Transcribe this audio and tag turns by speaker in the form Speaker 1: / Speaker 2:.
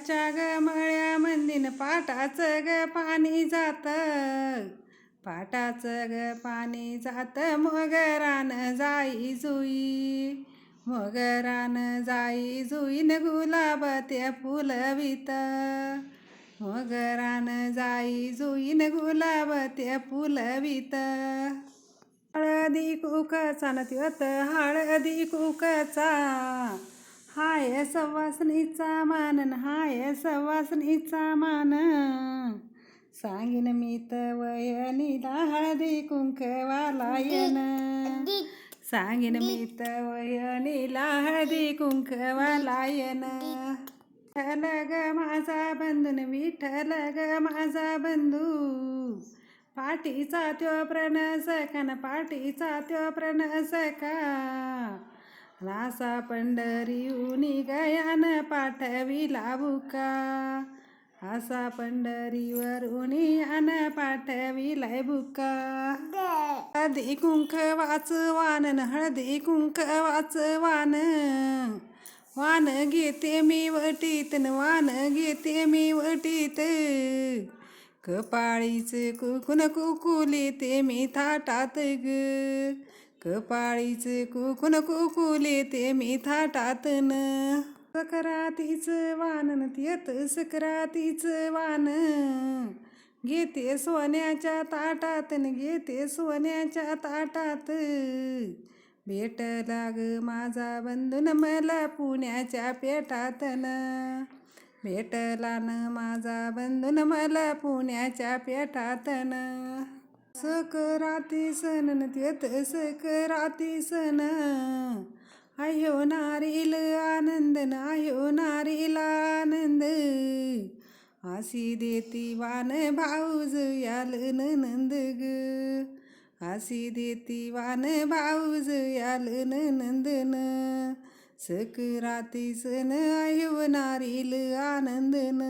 Speaker 1: पाटाच्या ग मळ्या मंदीन पाटाचं ग पाणी जात, पाटाचं ग पाणी जात, मोगरान जाई जुई, मोगरान जाई जुईन गुलाब ते फुलवित, मोगरान जाई जुईन गुलाब ते फुलवित. हळदी कुकाचा न त्योत हळदी कुकाचा, हाय सवासणीचा मान, हाय सवासणीचा मान. सांगीन मी तर वहिनीला हळदी कुंकवाला येन, सांगीन मी तर वहिनीला हळदी कुंकवाला येन. विठ्ठल ग माझा बंधून, विठ्ठल ग माझा बंधू, पाठीचा त्यो प्रणसका न पाठीचा त्यो प्रणसका. रासा पंढरीहुनी गयान पाठविला बुका, असा पंढरीवरुनी आन पाठविलाय बुका. हळदी कुंकवाच वान, हळदी कुंकवाच वान, वान घेते मी वटीत, वान घेते मी वटीत. कपाळीच कुकुन कुकुली ते मी थाटात ग, कपाळीच कुकुन कुकुली ते मी थाटात न. सकरातीच वान तेत सकरातीच वान, घेते सोन्याच्या ताटात न घेते सोन्याच्या ताटात. भेटला ग माझा बंधून मला पुण्याच्या पेठातन, भेटला न माझा बंधून मला पुण्याच्या पेठातन. सकराती सण न तेत सकराती सण, आयो नारील आनंद न आयो नारील आनंद. आशी देती वान भाऊज याल नंद ग, आशी देती वान भाऊज याल नंदन. सकराती सण आयो नारील आनंदन.